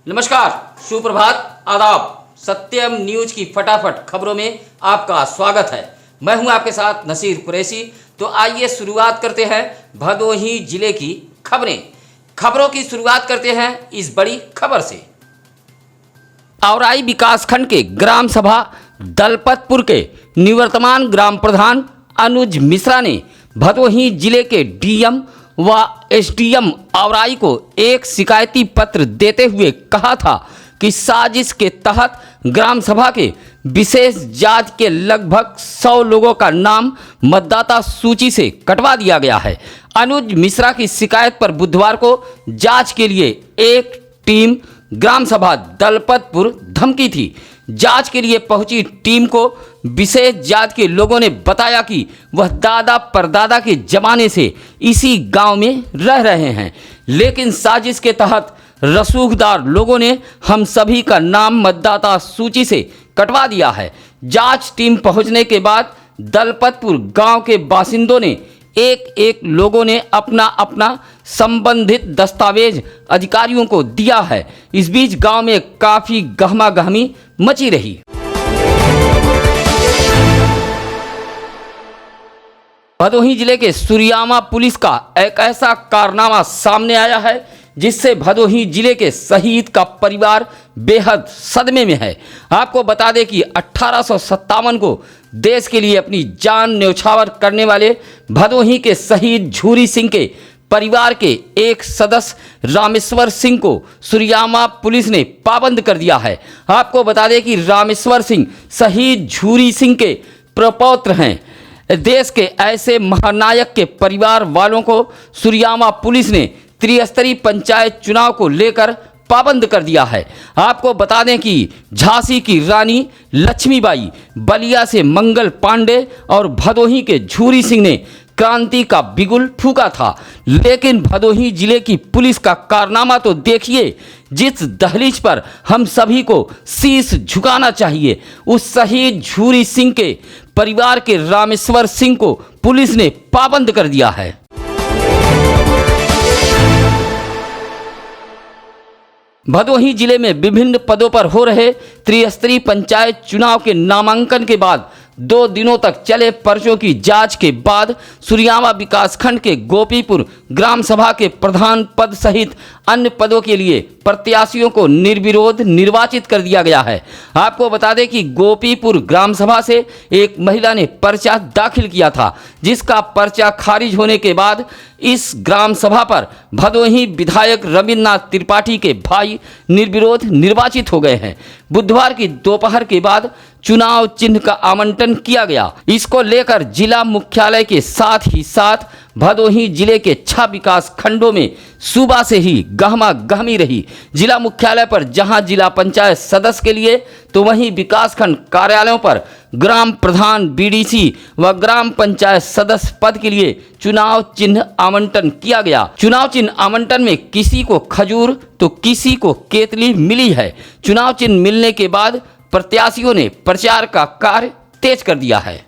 नमस्कार, सुप्रभात, आदाब। सत्यम न्यूज की फटाफट खबरों में आपका स्वागत है। मैं हूं आपके साथ नसीर कुरैशी। तो आइए शुरुआत करते हैं भदोही जिले की खबरों की शुरुआत करते हैं इस बड़ी खबर से। औराई विकासखंड के ग्राम सभा दलपतपुर के निवर्तमान ग्राम प्रधान अनुज मिश्रा ने भदोही जिले के डीएम व एसडीएम औराई को एक शिकायती पत्र देते हुए कहा था कि साजिश के तहत ग्राम सभा के विशेष जांच के लगभग 100 लोगों का नाम मतदाता सूची से कटवा दिया गया है। अनुज मिश्रा की शिकायत पर बुधवार को जांच के लिए एक टीम ग्राम सभा दलपतपुर धमकी थी। जांच के लिए पहुंची टीम को विशेष जात के लोगों ने बताया कि वह दादा परदादा के जमाने से इसी गांव में रह रहे हैं, लेकिन साजिश के तहत रसूखदार लोगों ने हम सभी का नाम मतदाता सूची से कटवा दिया है। जांच टीम पहुंचने के बाद दलपतपुर गांव के बासिंदों ने एक लोगों ने अपना अपना संबंधित दस्तावेज अधिकारियों को दिया है। इस बीच गांव में काफी गहमागहमी मची रही। भदोही जिले के सुरियामा पुलिस का एक ऐसा कारनामा सामने आया है जिससे भदोही जिले के शहीद का परिवार बेहद सदमे में है। आपको बता दें कि 1857 को देश के लिए अपनी जान न्यौछावर करने वाले भदोही के शहीद झूरी सिंह के परिवार के एक सदस्य रामेश्वर सिंह को सुरियामा पुलिस ने पाबंद कर दिया है। आपको बता दें कि रामेश्वर सिंह शहीद झूरी सिंह के प्रपौत्र हैं। देश के ऐसे महानायक के परिवार वालों को सुरियामा पुलिस ने त्रिस्तरीय पंचायत चुनाव को लेकर पाबंद कर दिया है। आपको बता दें कि झांसी की रानी लक्ष्मीबाई, बलिया से मंगल पांडे और भदोही के झूरी सिंह ने क्रांति का बिगुल फूंका था, लेकिन भदोही जिले की पुलिस का कारनामा तो देखिए। जिस दहलीज पर हम सभी को शीश झुकाना चाहिए, उस शहीद झूरी सिंह के परिवार के रामेश्वर सिंह को पुलिस ने पाबंद कर दिया है। भदोही जिले में विभिन्न पदों पर हो रहे त्रिस्तरीय पंचायत चुनाव के नामांकन के बाद 2 दिनों तक चले पर्चों की जांच के बाद सुरियामा विकासखंड के गोपीपुर ग्राम सभा के प्रधान पद सहित अन्य पदों के लिए प्रत्याशियों को निर्विरोध निर्वाचित कर दिया गया है। आपको बता दें कि गोपीपुर ग्राम सभा से एक महिला ने पर्चा दाखिल किया था, जिसका पर्चा खारिज होने के बाद इस ग्राम सभा पर भदोही विधायक रविन्द्रनाथ त्रिपाठी के भाई निर्विरोध निर्वाचित हो गए हैं। बुधवार की दोपहर के बाद चुनाव चिन्ह का आवंटन किया गया। इसको लेकर जिला मुख्यालय के साथ ही साथ भदोही जिले के 6 विकास खंडों में सुबह से ही गहमा गहमी रही। जिला मुख्यालय पर जहां जिला पंचायत सदस्य के लिए तो वहीं विकासखंड कार्यालयों पर ग्राम प्रधान, बीडीसी व ग्राम पंचायत सदस्य पद के लिए चुनाव चिन्ह आवंटन किया गया। चुनाव चिन्ह आवंटन में किसी को खजूर तो किसी को केतली मिली है। चुनाव चिन्ह मिलने के बाद प्रत्याशियों ने प्रचार का कार्य तेज कर दिया है।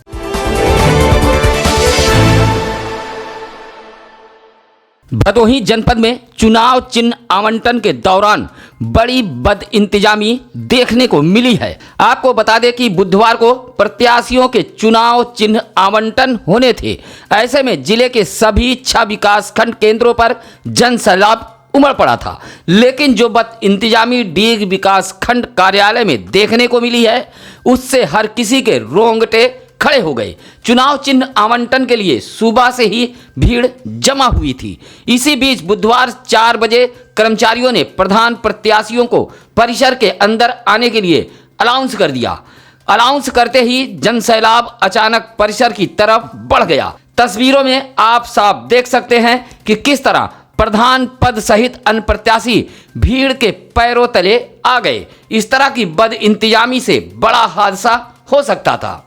भदोही जनपद में चुनाव चिन्ह आवंटन के दौरान बड़ी बदइंतजामी देखने को मिली है। आपको बता दें कि बुधवार को प्रत्याशियों के चुनाव चिन्ह आवंटन होने थे। ऐसे में जिले के सभी 6 विकासखंड केंद्रों पर जन सैलाब उमड़ पड़ा था, लेकिन जो बदइंतजामी डीग विकास खंड कार्यालय में देखने को मिली है, उससे हर किसी के रोंगटे खड़े हो गए। चुनाव चिन्ह आवंटन के लिए सुबह से ही भीड़ जमा हुई थी। इसी बीच बुधवार 4 बजे कर्मचारियों ने प्रधान प्रत्याशियों को परिसर के अंदर आने के लिए अनाउंस कर दिया। अनाउंस करते ही जनसैलाब अचानक परिसर की तरफ बढ़ गया। तस्वीरों में आप साफ देख सकते हैं कि किस तरह प्रधान पद सहित अन्य प्रत्याशी भीड़ के पैरों तले आ गए। इस तरह की बदइंतजामी से बड़ा हादसा हो सकता था।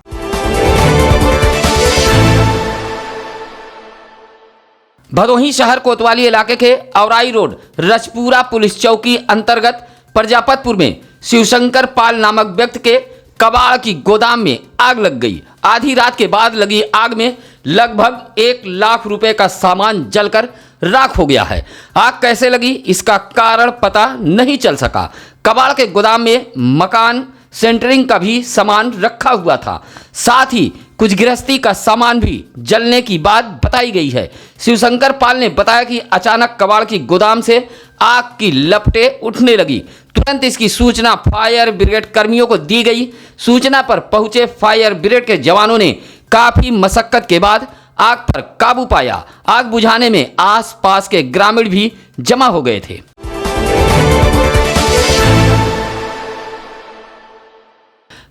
भदोही शहर कोतवाली इलाके के औराई रोड रजपुरा पुलिस चौकी अंतर्गत प्रजापतपुर में शिवशंकर पाल नामक व्यक्ति के कबाड़ की गोदाम में आग लग गई। आधी रात के बाद लगी आग में लगभग 1 लाख रुपए का सामान जलकर राख हो गया है। आग कैसे लगी इसका कारण पता नहीं चल सका। कबाड़ के गोदाम में मकान सेंटरिंग का भी सामान रखा हुआ था, साथ ही कुछ गृहस्थी का सामान भी जलने की बात बताई गई है। शिवशंकर पाल ने बताया कि अचानक कबाड़ की गोदाम से आग की लपटें उठने लगी। तुरंत इसकी सूचना फायर ब्रिगेड कर्मियों को दी गई। सूचना पर पहुंचे फायर ब्रिगेड के जवानों ने काफी मशक्कत के बाद आग पर काबू पाया। आग बुझाने में आसपास के ग्रामीण भी जमा हो गए थे।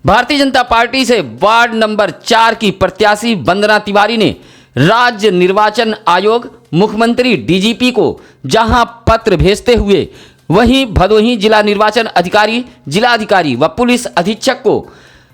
भारतीय जनता पार्टी से वार्ड नंबर 4 की प्रत्याशी वंदना तिवारी ने राज्य निर्वाचन आयोग, मुख्यमंत्री, डीजीपी को जहां पत्र भेजते हुए वहीं भदोही जिला निर्वाचन अधिकारी, जिलाधिकारी व पुलिस अधीक्षक को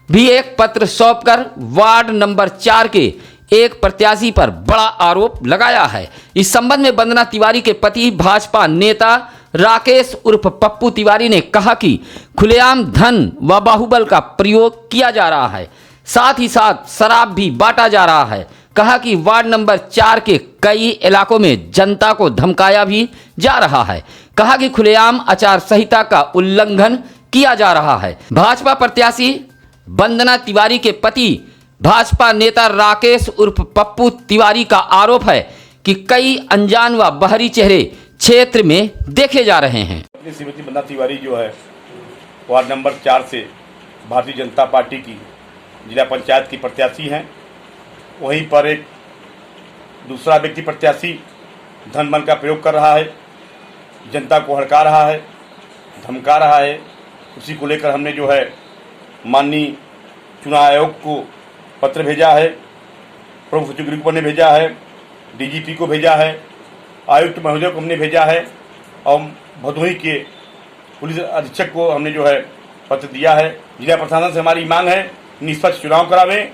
भी एक पत्र सौंपकर वार्ड नंबर 4 के एक प्रत्याशी पर बड़ा आरोप लगाया है। इस संबंध में वंदना तिवारी के पति भाजपा नेता राकेश उर्फ पप्पू तिवारी ने कहा कि खुलेआम धन व बाहुबल का प्रयोग किया जा रहा है, साथ ही साथ शराब भी बांटा जा रहा है। कहा कि वार्ड नंबर 4 के कई इलाकों में जनता को धमकाया भी जा रहा है। कहा कि खुलेआम आचार संहिता का उल्लंघन किया जा रहा है। भाजपा प्रत्याशी वंदना तिवारी के पति भाजपा नेता राकेश उर्फ पप्पू तिवारी का आरोप है कि कई अनजान व बाहरी चेहरे क्षेत्र में देखे जा रहे हैं। श्रीमती वंदना तिवारी जो है वार्ड नंबर 4 से भारतीय जनता पार्टी की जिला पंचायत की प्रत्याशी हैं। वहीं पर एक दूसरा व्यक्ति प्रत्याशी धन बल का प्रयोग कर रहा है, जनता को हड़का रहा है, धमका रहा है। उसी को लेकर हमने जो है माननीय चुनाव आयोग को पत्र भेजा है, प्रमुख सचिव को ने भेजा है, डीजीपी को भेजा है, आयुक्त महोदय को हमने भेजा है और भदोही के पुलिस अधीक्षक को हमने जो है पत्र दिया है। जिला प्रशासन से हमारी मांग है निष्पक्ष चुनाव करावें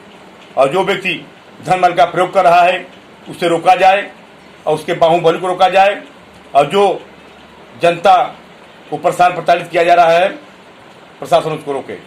और जो व्यक्ति धन बल का प्रयोग कर रहा है उसे रोका जाए और उसके बाहुबल को रोका जाए और जो जनता को परेशान प्रताड़ित किया जा रहा है प्रशासन उसको रोके।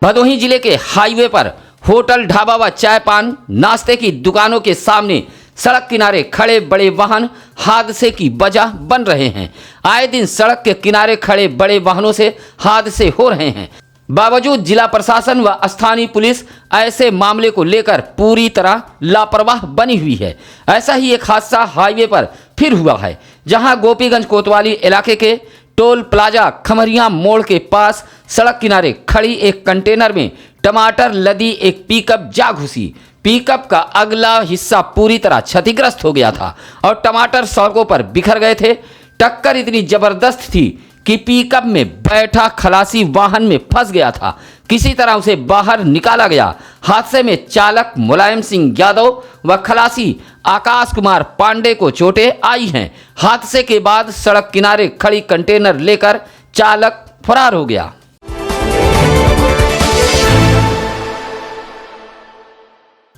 भदोही जिले के हाईवे पर होटल, ढाबा व चाय पान नाश्ते की दुकानों के सामने सड़क किनारे खड़े बड़े वाहन हादसे की वजह बन रहे हैं। आए दिन सड़क के किनारे खड़े बड़े वाहनों से हादसे हो रहे हैं। बावजूद जिला प्रशासन व स्थानीय पुलिस ऐसे मामले को लेकर पूरी तरह लापरवाह बनी हुई है। ऐसा ही एक हादसा हाईवे पर फिर हुआ है, जहां गोपीगंज कोतवाली इलाके के टोल प्लाजा खमरिया मोड़ के पास सड़क किनारे खड़ी एक कंटेनर में टमाटर लदी एक पिकअप जा घुसी। पिकअप का अगला हिस्सा पूरी तरह क्षतिग्रस्त हो गया था और टमाटर सड़कों पर बिखर गए थे। टक्कर इतनी जबरदस्त थी कि पिकअप में बैठा खलासी वाहन में फंस गया था। किसी तरह उसे बाहर निकाला गया। हादसे में चालक मुलायम सिंह यादव व खलासी आकाश कुमार पांडे को चोटें आई हैं। हादसे के बाद सड़क किनारे खड़ी कंटेनर लेकर चालक फरार हो गया।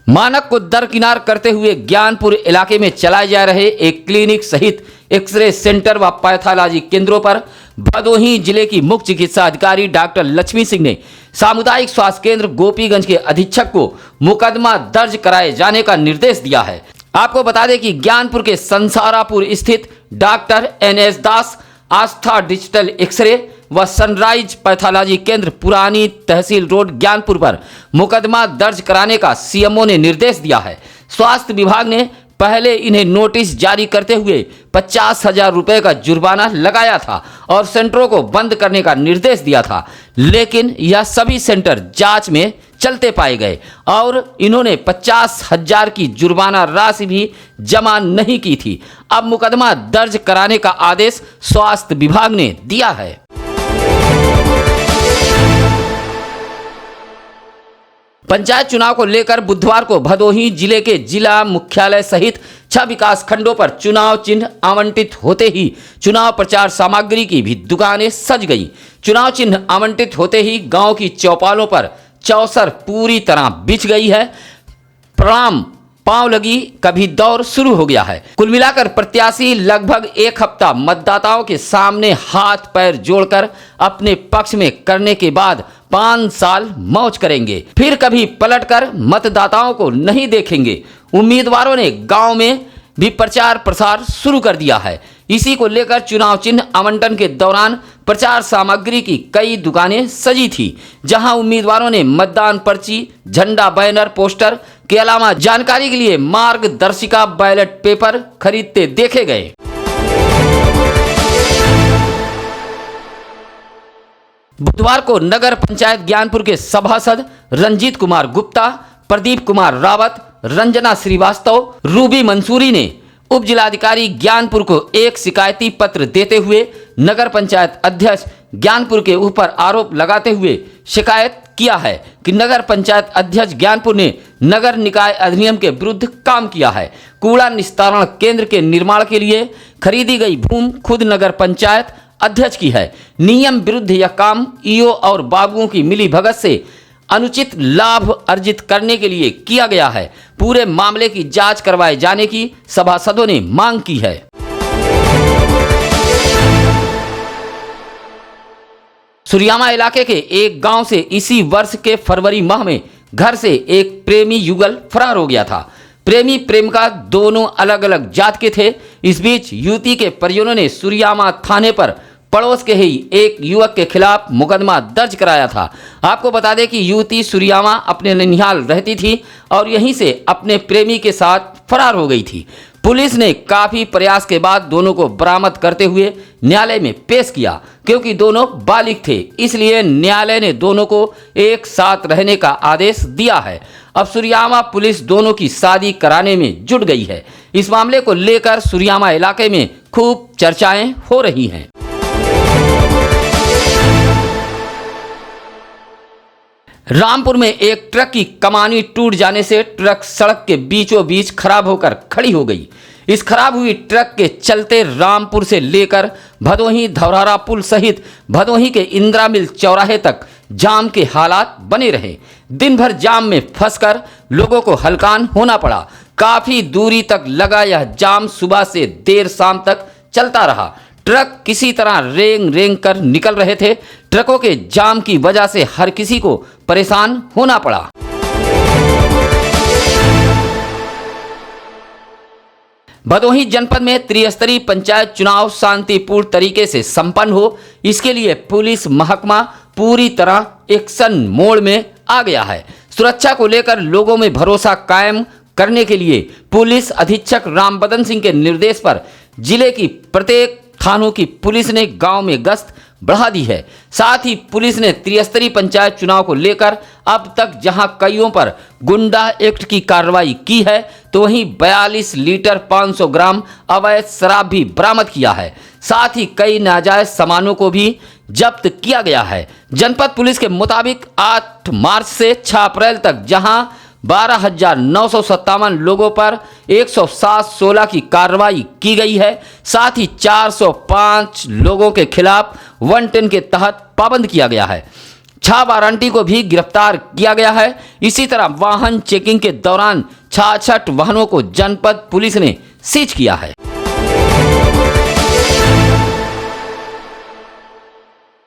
मानक को दरकिनार करते हुए ज्ञानपुर इलाके में चलाए जा रहे एक क्लिनिक सहित एक्सरे सेंटर व पैथोलॉजी केंद्रों पर भदोही जिले की मुख्य चिकित्सा अधिकारी डॉक्टर लक्ष्मी सिंह ने सामुदायिक स्वास्थ्य केंद्र गोपीगंज के अधीक्षक को मुकदमा दर्ज कराए जाने का निर्देश दिया है। आपको बता दें कि ज्ञानपुर के संसारापुर स्थित डॉक्टर NS दास आस्था डिजिटल एक्सरे व सनराइज पैथोलॉजी केंद्र पुरानी तहसील रोड ज्ञानपुर पर मुकदमा दर्ज कराने का सीएमओ ने निर्देश दिया है। स्वास्थ्य विभाग ने पहले इन्हें नोटिस जारी करते हुए 50,000 रुपए का जुर्माना लगाया था और सेंटरों को बंद करने का निर्देश दिया था, लेकिन यह सभी सेंटर जांच में चलते पाए गए और इन्होंने 50,000 की जुर्माना राशि भी जमा नहीं की थी। अब मुकदमा दर्ज कराने का आदेश स्वास्थ्य विभाग ने दिया है। पंचायत चुनाव को लेकर बुधवार को भदोही जिले के जिला मुख्यालय सहित 6 विकास खंडों पर चुनाव चिन्ह आवंटित होते ही चुनाव प्रचार सामग्री की भी दुकानें सज गईं। चुनाव चिन्ह आवंटित होते ही गांव की चौपालों पर चौसर पूरी तरह बिछ गई है। प्रणाम पांव लगी कभी दौर शुरू हो गया है। कुल मिलाकर प्रत्याशी लगभग एक हफ्ता मतदाताओं के सामने हाथ पैर जोड़कर अपने पक्ष में करने के बाद 5 साल मौज करेंगे, फिर कभी पलटकर मतदाताओं को नहीं देखेंगे। उम्मीदवारों ने गांव में भी प्रचार प्रसार शुरू कर दिया है। इसी को लेकर चुनाव चिन्ह आवंटन के दौरान प्रचार सामग्री की कई दुकानें सजी थी, जहां उम्मीदवारों ने मतदान पर्ची, झंडा, बैनर, पोस्टर के अलावा जानकारी के लिए मार्गदर्शिका, बैलेट पेपर खरीदते देखे गए। बुधवार को नगर पंचायत ज्ञानपुर के सभासद रंजीत कुमार गुप्ता, प्रदीप कुमार रावत, रंजना श्रीवास्तव, रूबी मंसूरी ने उप जिलाधिकारी ज्ञानपुर को एक शिकायती पत्र देते हुए नगर पंचायत अध्यक्ष ज्ञानपुर के ऊपर आरोप लगाते हुए शिकायत किया है कि नगर पंचायत अध्यक्ष ज्ञानपुर ने नगर निकाय अधिनियम के विरुद्ध काम किया है। कूड़ा निस्तारण केंद्र के निर्माण के लिए खरीदी गई भूमि खुद नगर पंचायत अध्यक्ष की है। नियम विरुद्ध यह काम ईओ और बाबुओं की मिली भगत से अनुचित लाभ अर्जित करने के लिए किया गया है। पूरे मामले की जांच करवाए जाने की सभासदों ने मांग की है। सुरियामा इलाके के एक गांव से इसी वर्ष के फरवरी माह में घर से एक प्रेमी युगल फरार हो गया था। प्रेमी प्रेमिका दोनों अलग अलग जात के थे। इस बीच युवती के परिजनों ने सुरियामा थाने पर पड़ोस के ही एक युवक के खिलाफ मुकदमा दर्ज कराया था। आपको बता दें कि युवती सुरियामा अपने ननिहाल रहती थी और यहीं से अपने प्रेमी के साथ फरार हो गई थी। पुलिस ने काफी प्रयास के बाद दोनों को बरामद करते हुए न्यायालय में पेश किया। क्योंकि दोनों बालिग थे, इसलिए न्यायालय ने दोनों को एक साथ रहने का आदेश दिया है। अब सुरियामा पुलिस दोनों की शादी कराने में जुट गई है। इस मामले को लेकर सुरियामा इलाके में खूब चर्चाएं हो रही हैं। रामपुर में एक ट्रक की कमानी टूट जाने से ट्रक सड़क के बीचों बीच खराब होकर खड़ी हो गई। इस खराब हुई ट्रक के चलते रामपुर से लेकर भदोही धौरारा पुल सहित भदोही के इंदिरा मिल चौराहे तक जाम के हालात बने रहे। दिन भर जाम में फंसकर लोगों को हलकान होना पड़ा। काफी दूरी तक लगा यह जाम सुबह से देर शाम तक चलता रहा। ट्रक किसी तरह रेंग रेंग कर निकल रहे थे। ट्रकों के जाम की वजह से हर किसी को परेशान होना पड़ा। भदोही जनपद में त्रिस्तरीय पंचायत चुनाव शांतिपूर्ण तरीके से संपन्न हो, इसके लिए पुलिस महकमा पूरी तरह एक्शन मोड में आ गया है। सुरक्षा को लेकर लोगों में भरोसा कायम करने के लिए पुलिस अधीक्षक रामबदन सिंह के निर्देश पर जिले की प्रत्येक थानों की पुलिस ने गांव में गश्त बढ़ा दी है। साथ ही पुलिस ने त्रिस्तरीय पंचायत चुनाव को लेकर अब तक जहां कईयों पर गुंडा एक्ट की कार्रवाई की है, तो वहीं 42 लीटर 500 ग्राम अवैध शराब भी बरामद किया है। साथ ही कई नाजायज सामानों को भी जब्त किया गया है। जनपद पुलिस के मुताबिक 8 मार्च से 6 अप्रैल तक जहां 12,957 लोगों पर 107/16 की कार्रवाई की गई है। साथ ही 405 लोगों के खिलाफ 110 के तहत पाबंद किया गया है। 6 वारंटी को भी गिरफ्तार किया गया है। इसी तरह वाहन चेकिंग के दौरान 66 वाहनों को जनपद पुलिस ने सीज किया है।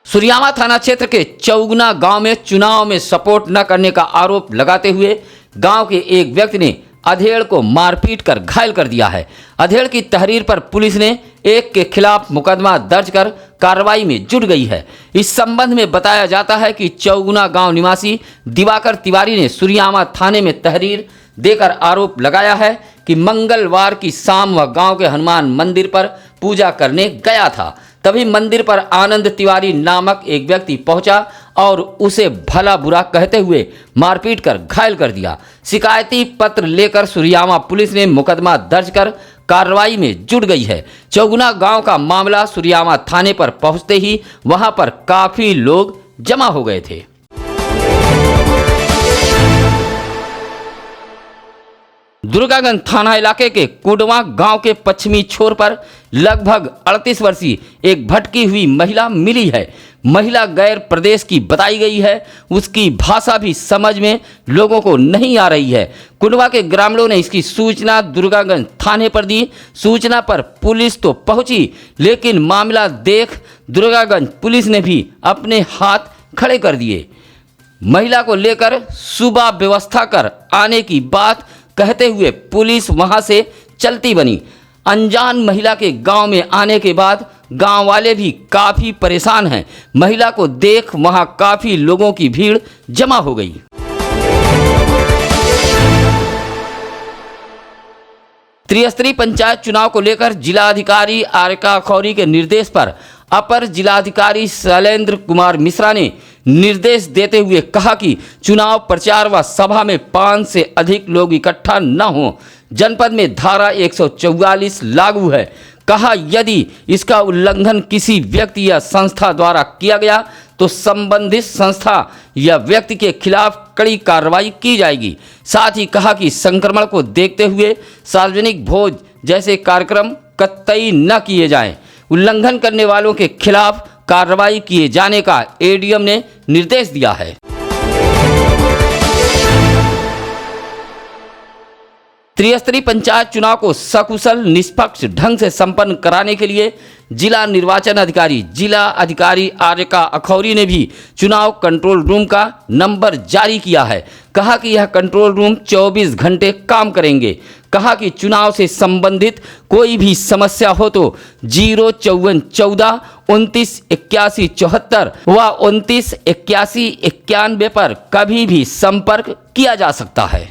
सुरियामा थाना क्षेत्र के चौगुना गांव में चुनाव में सपोर्ट न करने का आरोप लगाते हुए गांव के एक व्यक्ति ने अधेड़ को मारपीट कर घायल कर दिया है। अधेड़ की तहरीर पर पुलिस ने एक के खिलाफ मुकदमा दर्ज कर कार्रवाई में जुट गई है। इस संबंध में बताया जाता है कि चौगुना गांव निवासी दिवाकर तिवारी ने सुरियामा थाने में तहरीर देकर आरोप लगाया है कि मंगलवार की शाम वह गांव के हनुमान मंदिर पर पूजा करने गया था। तभी मंदिर पर आनंद तिवारी नामक एक व्यक्ति पहुंचा और उसे भला बुरा कहते हुए मारपीट कर घायल कर दिया। शिकायती पत्र लेकर सुरियामा पुलिस ने मुकदमा दर्ज कर कार्रवाई में जुट गई है। चौगुना गांव का मामला सुरियामा थाने पर पहुंचते ही वहां पर काफी लोग जमा हो गए थे। दुर्गागंज थाना इलाके के कुडवा गांव के पश्चिमी छोर पर लगभग 38 वर्षीय एक भटकी हुई महिला मिली है। महिला गैर प्रदेश की बताई गई है। उसकी भाषा भी समझ में लोगों को नहीं आ रही है। कुडवा के ग्रामीणों ने इसकी सूचना दुर्गागंज थाने पर दी। सूचना पर पुलिस तो पहुंची, लेकिन मामला देख दुर्गागंज पुलिस ने भी अपने हाथ खड़े कर दिए। महिला को लेकर सुबह व्यवस्था कर आने की बात कहते हुए पुलिस वहां से चलती बनी। अनजान महिला के गांव में आने के बाद गांव वाले भी काफ़ी परेशान हैं। महिला को देख वहां काफ़ी लोगों की भीड़ जमा हो गई। त्रिस्तरीय पंचायत चुनाव को लेकर जिलाधिकारी आरका खौरी के निर्देश पर अपर जिलाधिकारी शैलेंद्र कुमार मिश्रा ने निर्देश देते हुए कहा कि चुनाव प्रचार व सभा में 5 से अधिक लोग इकट्ठा न हों। जनपद में धारा 144 लागू है। कहा यदि इसका उल्लंघन किसी व्यक्ति या संस्था द्वारा किया गया तो संबंधित संस्था या व्यक्ति के खिलाफ कड़ी कार्रवाई की जाएगी। साथ ही कहा कि संक्रमण को देखते हुए सार्वजनिक भोज जैसे कार्यक्रम कतई न किए जाएं। उल्लंघन करने वालों के खिलाफ कार्रवाई किए जाने का एडीएम ने निर्देश दिया है। त्रिस्तरीय पंचायत चुनाव को सकुशल निष्पक्ष ढंग से संपन्न कराने के लिए जिला निर्वाचन अधिकारी जिला अधिकारी आरका अखौरी ने भी चुनाव कंट्रोल रूम का नंबर जारी किया है। कहा कि यह कंट्रोल रूम 24 घंटे काम करेंगे। कहा कि चुनाव से संबंधित कोई भी समस्या हो तो 05414 29 81 74 व 29 81 91 पर कभी भी संपर्क किया जा सकता है।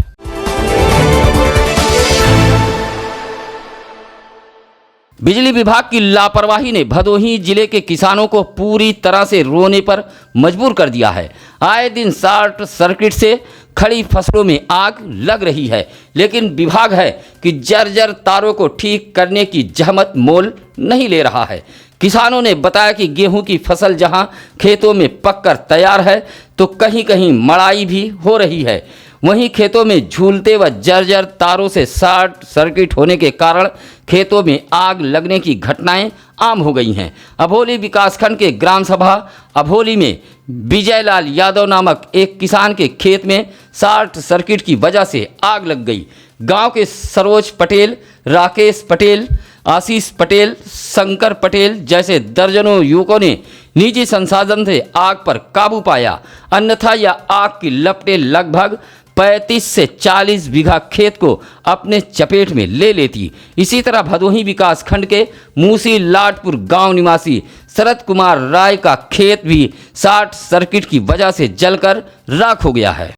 बिजली विभाग की लापरवाही ने भदोही जिले के किसानों को पूरी तरह से रोने पर मजबूर कर दिया है। आए दिन शॉर्ट सर्किट से खड़ी फसलों में आग लग रही है, लेकिन विभाग है कि जर्जर तारों को ठीक करने की जहमत मोल नहीं ले रहा है। किसानों ने बताया कि गेहूं की फसल जहां खेतों में पककर तैयार है तो कहीं कहीं मड़ाई भी हो रही है। वहीं खेतों में झूलते व जर्जर तारों से शॉर्ट सर्किट होने के कारण खेतों में आग लगने की घटनाएं आम हो गई हैं। अभोली विकासखंड के ग्राम सभा अभोली में विजयलाल यादव नामक एक किसान के खेत में शॉर्ट सर्किट की वजह से आग लग गई। गांव के सरोज पटेल, राकेश पटेल, आशीष पटेल, शंकर पटेल जैसे दर्जनों युवकों ने निजी संसाधन से आग पर काबू पाया, अन्यथा यह आग की लपटें लगभग 35 से 40 बीघा खेत को अपने चपेट में ले लेती। इसी तरह भदोही विकास खंड के मूसी लाटपुर गांव निवासी शरद कुमार राय का खेत भी शॉर्ट सर्किट की वजह से जलकर राख हो गया है।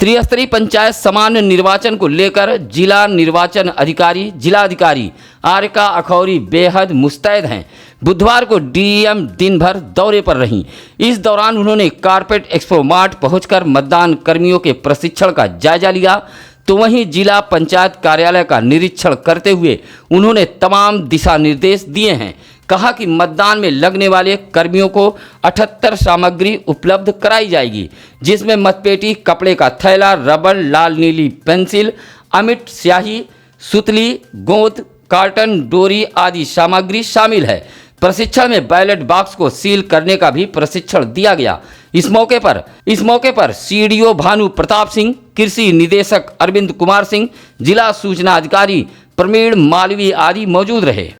त्रिस्तरीय पंचायत सामान्य निर्वाचन को लेकर जिला निर्वाचन अधिकारी जिलाधिकारी आरका अखौरी बेहद मुस्तैद हैं। बुधवार को डीएम दिन भर दौरे पर रहीं। इस दौरान उन्होंने कारपेट एक्सपो मार्ट पहुंचकर मतदान कर्मियों के प्रशिक्षण का जायजा लिया, तो वहीं जिला पंचायत कार्यालय का निरीक्षण करते हुए उन्होंने तमाम दिशा निर्देश दिए हैं। कहा कि मतदान में लगने वाले कर्मियों को 78 सामग्री उपलब्ध कराई जाएगी, जिसमें मतपेटी, कपड़े का थैला, रबड़, लाल नीली पेंसिल, अमिट स्याही, सुतली, गोंद, कार्टन, डोरी आदि सामग्री शामिल है। प्रशिक्षण में बैलेट बॉक्स को सील करने का भी प्रशिक्षण दिया गया। इस मौके पर सीडीओ भानु प्रताप सिंह, कृषि निदेशक अरविंद कुमार सिंह, जिला सूचना अधिकारी प्रवीण मालवीय आदि मौजूद रहे।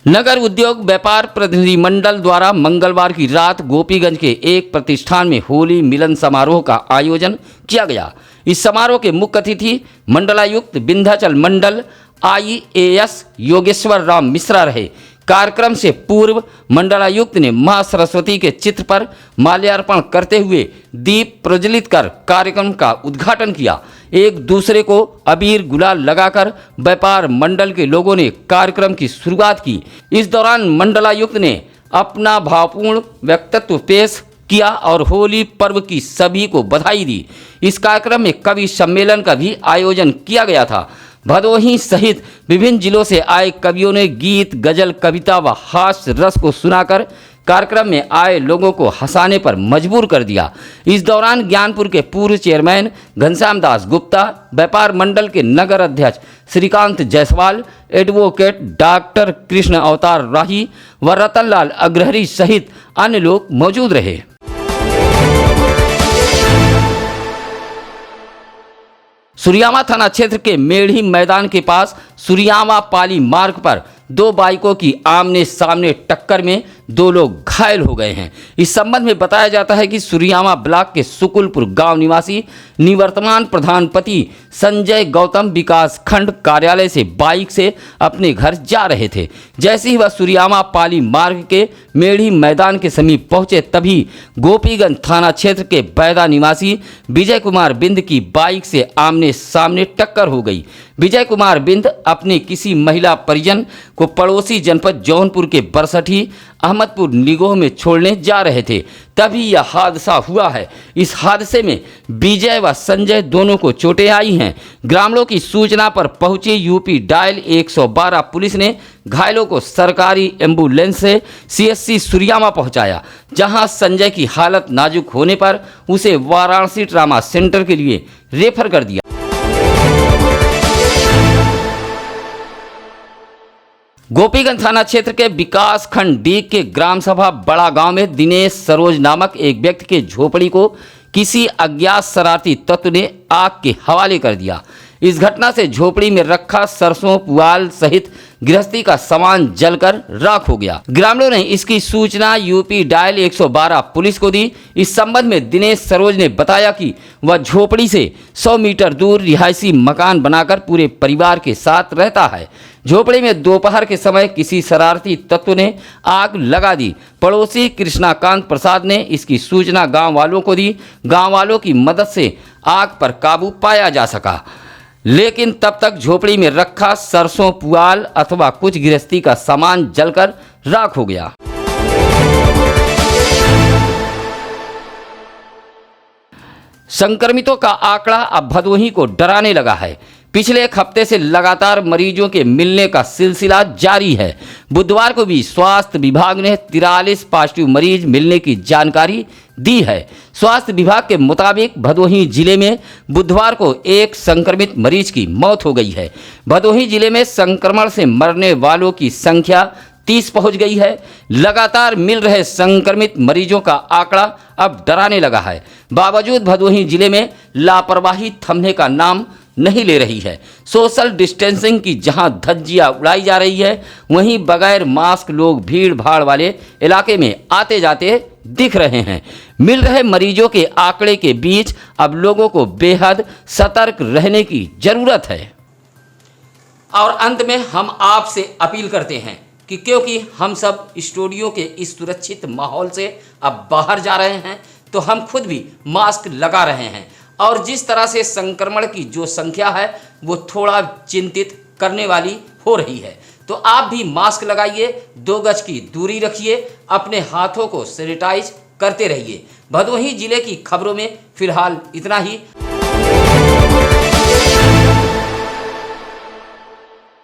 नगर उद्योग व्यापार प्रतिनिधि मंडल द्वारा मंगलवार की रात गोपीगंज के एक प्रतिष्ठान में होली मिलन समारोह का आयोजन किया गया। इस समारोह के मुख्य अतिथि मंडलायुक्त विंध्याचल मंडल IAS योगेश्वर राम मिश्रा रहे। कार्यक्रम से पूर्व मंडलायुक्त ने मां सरस्वती के चित्र पर माल्यार्पण करते हुए दीप प्रज्वलित कर कार्यक्रम का उद्घाटन किया। एक दूसरे को अबीर गुलाल लगाकर व्यापार मंडल के लोगों ने कार्यक्रम की शुरुआत की। इस दौरान मंडलायुक्त ने अपना भावपूर्ण वक्तव्य पेश किया और होली पर्व की सभी को बधाई दी। इस कार्यक्रम में कवि सम्मेलन का भी आयोजन किया गया था। भदोही सहित विभिन्न जिलों से आए कवियों ने गीत, गजल, कविता व हास्य रस को सुनाकर कार्यक्रम में आए लोगों को हंसाने पर मजबूर कर दिया। इस दौरान ज्ञानपुर के पूर्व चेयरमैन घनश्याम दास गुप्ता, व्यापार मंडल के नगर अध्यक्ष श्रीकांत जायसवाल, एडवोकेट डॉक्टर कृष्ण अवतार राही व रतनलाल अग्रहरी सहित अन्य लोग मौजूद रहे। सुरियामा थाना क्षेत्र के मेढ़ी मैदान के पास सुरियामा पाली मार्ग पर दो बाइकों की आमने सामने टक्कर में दो लोग घायल हो गए हैं। इस संबंध में बताया जाता है कि सुरियामा ब्लॉक के सुकुलपुर गांव निवासी निवर्तमान प्रधानपति संजय गौतम विकास खंड कार्यालय से बाइक से अपने घर जा रहे थे। जैसे ही वह सुरियामा पाली मार्ग के मेढ़ी मैदान के समीप पहुंचे तभी गोपीगंज थाना क्षेत्र के बैदा निवासी विजय कुमार बिंद की बाइक से आमने सामने टक्कर हो गई। विजय कुमार बिंद अपने किसी महिला परिजन को पड़ोसी जनपद जौनपुर के बरसठी अहमदपुर निगोह में छोड़ने जा रहे थे, तभी यह हादसा हुआ है। इस हादसे में विजय व संजय दोनों को चोटें आई हैं। ग्रामीणों की सूचना पर पहुंची यूपी डायल 112 पुलिस ने घायलों को सरकारी एम्बुलेंस से सीएससी सुरियामा पहुंचाया, जहां संजय की हालत नाजुक होने पर उसे वाराणसी ट्रामा सेंटर के लिए रेफर कर दिया। गोपीगंज थाना क्षेत्र के विकास खंड डी के ग्राम सभा बड़ा गांव में दिनेश सरोज नामक एक व्यक्ति के झोपड़ी को किसी अज्ञात शरारती तत्व ने आग के हवाले कर दिया। इस घटना से झोपड़ी में रखा सरसों पुआल सहित गृहस्थी का सामान जलकर राख हो गया। ग्रामीणों ने इसकी सूचना यूपी डायल 112 पुलिस को दी। इस संबंध में दिनेश सरोज ने बताया कि वह झोपड़ी से 100 मीटर दूर रिहायशी मकान बनाकर पूरे परिवार के साथ रहता है। झोपड़ी में दोपहर के समय किसी शरारती तत्व ने आग लगा दी। पड़ोसी कृष्णाकांत प्रसाद ने इसकी सूचना गांव वालों को दी। गांव वालों की मदद से आग पर काबू पाया जा सका, लेकिन तब तक झोपड़ी में रखा सरसों पुआल अथवा कुछ गृहस्थी का सामान जलकर राख हो गया। संक्रमितों का आंकड़ा अब भदोही को डराने लगा है। पिछले एक हफ्ते से लगातार मरीजों के मिलने का सिलसिला जारी है। बुधवार को भी स्वास्थ्य विभाग ने 43 पॉजिटिव मरीज मिलने की जानकारी दी है। स्वास्थ्य विभाग के मुताबिक भदोही जिले में बुधवार को एक संक्रमित मरीज की मौत हो गई है। भदोही जिले में संक्रमण से मरने वालों की संख्या 30 पहुंच गई है। लगातार मिल रहे संक्रमित मरीजों का आंकड़ा अब डराने लगा है। बावजूद भदोही जिले में लापरवाही थमने का नाम नहीं ले रही है। सोशल डिस्टेंसिंग की जहां धज्जियां उड़ाई जा रही है, वहीं बगैर मास्क लोग भीड़ भाड़ वाले इलाके में आते जाते दिख रहे हैं। मिल रहे मरीजों के आंकड़े के बीच अब लोगों को बेहद सतर्क रहने की जरूरत है। और अंत में हम आपसे अपील करते हैं कि क्योंकि हम सब स्टूडियो के इस सुरक्षित माहौल से अब बाहर जा रहे हैं, तो हम खुद भी मास्क लगा रहे हैं। और जिस तरह से संक्रमण की जो संख्या है वो थोड़ा चिंतित करने वाली हो रही है, तो आप भी मास्क लगाइए, 2 गज की दूरी रखिए, अपने हाथों को सैनिटाइज करते रहिए। भदोही जिले की खबरों में फिलहाल इतना ही।